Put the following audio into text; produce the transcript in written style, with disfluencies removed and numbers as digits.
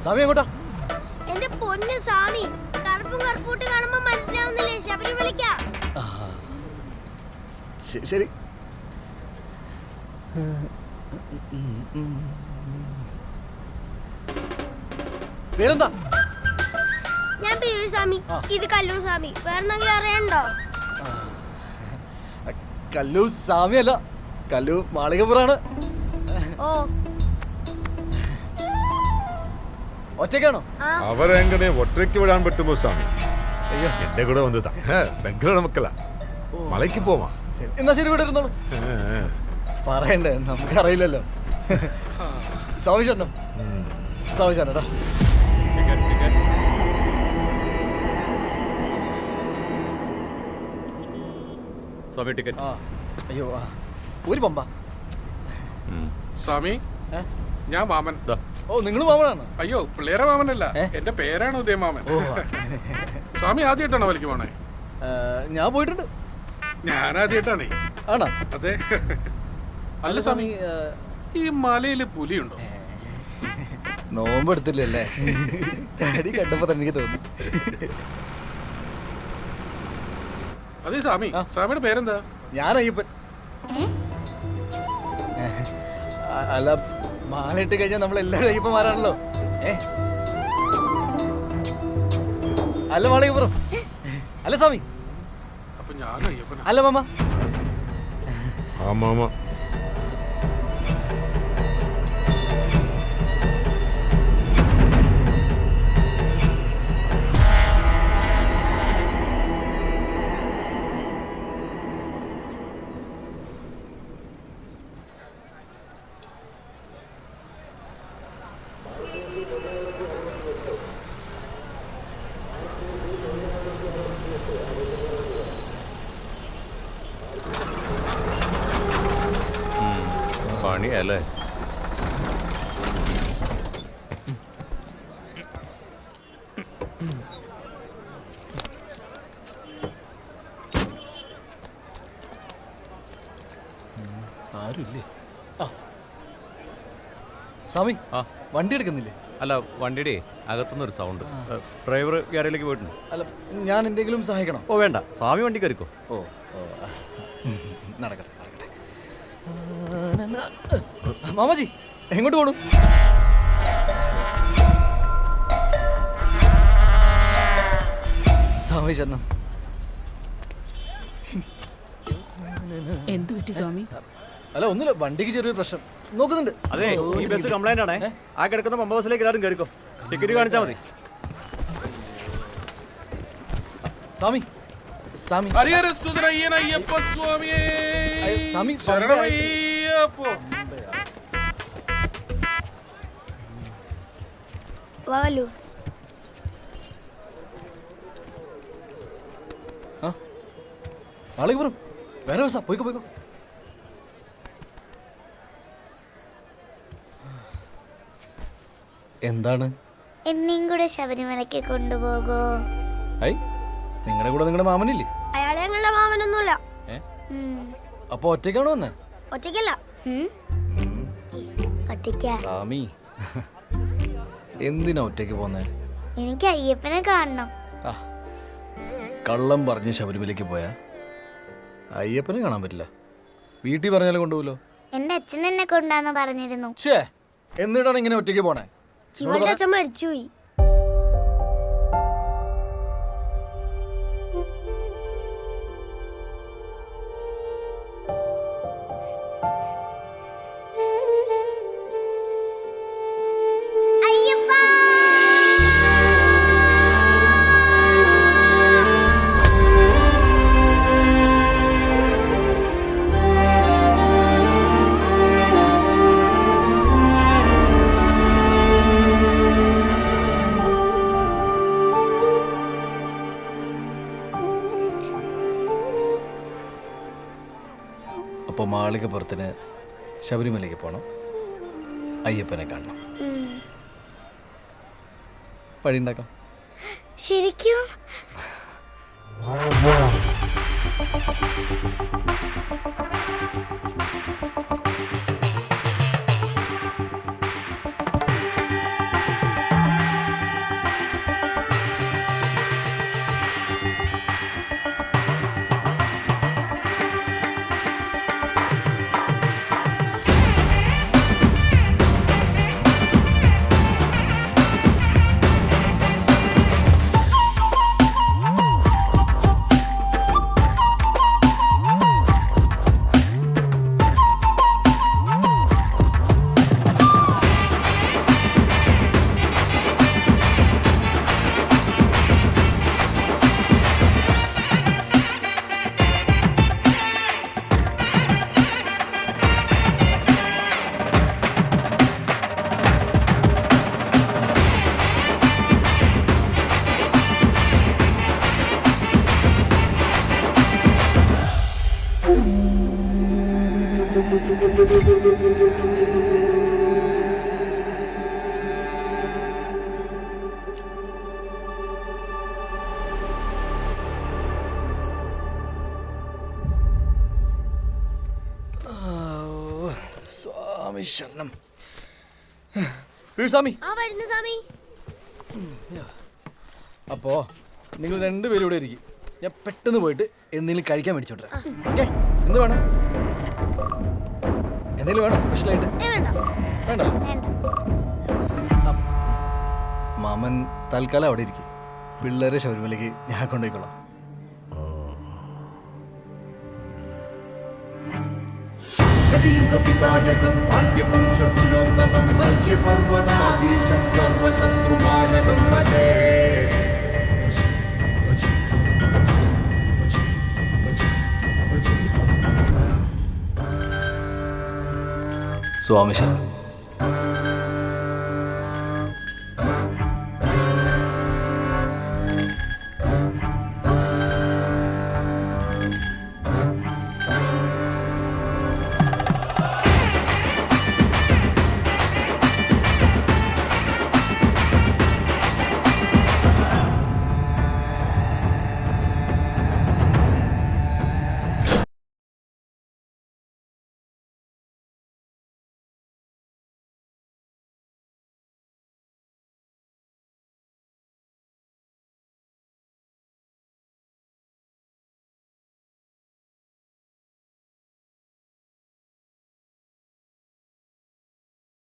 സ്വാമി എങ്ങോട്ടാ? എന്റെ പൊന്ന് സ്വാമി, കറുപ്പും കറുപ്പൂട്ട് കാണുമ്പോ മനസ്സിലാവുന്നില്ലേ ശബരിമലയ്ക്കാ? ശരി. പേരെന്താ? ഞാൻ പിയു സ്വാമി, ഇത് കല്ലു സ്വാമി. വേറെന്തെങ്കിലും അറിയണ്ടോ? കല്ലു സ്വാമി അല്ല, കല്ലു മാളികപ്പുറാണ്. ഓ, ഒറ്റയ്ക്കാണോ? അവരെങ്ങനെ ഒറ്റയ്ക്ക് വിടാൻ പറ്റുമോ സ്വാമി? അയ്യോ, എന്റെ കൂടെ വന്നതാ. ഭയങ്കര മക്കളാ, മലയ്ക്ക് പോവാ. എന്നാ ശരി, ഇവിടെ ഇരുന്നോളൂ. പറയണ്ടേ, നമുക്കറിയില്ലല്ലോ. സ്വാമി ശരണം. സ്വാമി ശരണടാ. സ്വാമി ടിക്കറ്റ്. അയ്യോ, ഒരു പമ്പ. സ്വാമി, ഞാൻ മാമൻ. ഓ, നിങ്ങൾ മാമനാണ്? അയ്യോ, പിള്ളേരെ മാമനല്ല, എന്റെ പേരാണ് ഉദയമാമൻ. സ്വാമി ആദ്യമായിട്ടാണോ വലിക്ക് പോണേ? ഞാൻ പോയിട്ടുണ്ട്. ഞാൻ ആദ്യമായിട്ടാണേ. ആണോ? അതെ. അല്ല സ്വാമി, ഈ മലയില് പുലിയുണ്ടോ? നോമ്പെടുത്തില്ലല്ലേ? തടി കണ്ടപ്പോ തന്നെ എനിക്ക് തോന്നി. അതെ സ്വാമി, സ്വാമിയുടെ പേരെന്താ? ഞാൻ അയ്യപ്പൻ. അല്ല, മാലയിട്ട് കഴിഞ്ഞാൽ നമ്മളെല്ലാരും അയ്യപ്പന്മാരാണല്ലോ. അല്ല മാളികപ്പുറം അല്ല സ്വാമി? അപ്പൊ ഞാൻ അയ്യപ്പനാ. അല്ല മാമ? ആ മാമ. പണിയല്ലേ? ആരുമില്ലേ? സ്വാമി, വണ്ടി എടുക്കുന്നില്ലേ? അല്ല, വണ്ടിയുടെ അകത്തുനിന്നൊരു സൗണ്ട്. ഡ്രൈവർ ഗ്യാരേജിലേക്ക് പോയിട്ടുണ്ട്. അല്ല, ഞാൻ എന്തെങ്കിലും സഹായിക്കണോ? ഓ വേണ്ട, സ്വാമി വണ്ടി കയറിക്കോ. ഓ, നടക്കട്ടെ. മാമാജി എങ്ങോട്ട് പോണു? സ്വാമി ശരണം. എന്തു പറ്റി സ്വാമി? അല്ല, ഒന്നുമില്ല, വണ്ടിക്ക് ചെറിയൊരു പ്രശ്നം നോക്കുന്നുണ്ട്. അതെ, ഈ ബസ് കംപ്ലൈന്റ് ആണേ. ആ കിടക്കുന്ന പമ്പ ബസ്സിലേക്ക് എല്ലാവരും കയറിക്കോ. ടിക്കറ്റ് കാണിച്ചാൽ മതി. സ്വാമി, സ്വാമി, ഹരിഹരസുതനയ്യനയ്യപ്പ സ്വാമിയേ സ്വാമി, ശരണമയ്യപ്പോ. വാലു. മാളികപ്പുറം വേറെ ബസ്സാ, പോയിക്കോ. എന്താണ്? എന്നെയും കൂടെ ശബരിമലയ്ക്ക് കൊണ്ടുപോകോ? നിങ്ങളുടെ കൂടെ നിങ്ങളുടെ മാമനില്ലേ? അയാളെ ഞങ്ങളുടെ മാമനൊന്നുമില്ല. അപ്പൊ ഒറ്റയ്ക്കാണോ വന്നേ? ഒറ്റയ്ക്കല്ല, സ്വാമി, എന്തിനാ ഒറ്റയ്ക്ക് പോന്നേ? എനിക്ക് അയ്യപ്പനെ കാണണം. കള്ളം പറഞ്ഞ് ശബരിമലയ്ക്ക് പോയാ അയ്യപ്പനെ കാണാൻ പറ്റില്ല. വീട്ടിൽ പറഞ്ഞാലും കൊണ്ടുപോലോ. എന്റെ അച്ഛൻ എന്നെ കൊണ്ടാന്ന് പറഞ്ഞിരുന്നു. എന്നിട്ടാണ് ഇങ്ങനെ ഒറ്റയ്ക്ക് പോണേ? ഇവന്റെ അച്ഛൻ മരിച്ചുപോയി. അപ്പോൾ മാളികപ്പുറത്തിന് ശബരിമലയ്ക്ക് പോകണം, അയ്യപ്പനെ കാണണം. വഴി ഉണ്ടാക്കാം. ശരിക്കും സ്വാമി ശരണം. സ്വാമി, ആ വരുന്ന സ്വാമി. അപ്പോൾ നിങ്ങൾ രണ്ടുപേരും ഇവിടെ ഇരിക്കും. ഞാൻ പെട്ടെന്ന് പോയിട്ട് എന്തെങ്കിലും കഴിക്കാൻ മേടിച്ചോട്ടെ. ഓക്കെ, എന്ത് വേണം? എന്തെങ്കിലും വേണം സ്പെഷ്യലായിട്ട്? വേണ്ട വേണ്ടല്ലോ. വേണ്ട. മാമൻ തൽക്കാലം അവിടെ ഇരിക്കും. പിള്ളേരെ ശബരിമലയ്ക്ക് ഞാൻ കൊണ്ടുപോയിക്കോളാം. സ്വാമി ശരണം.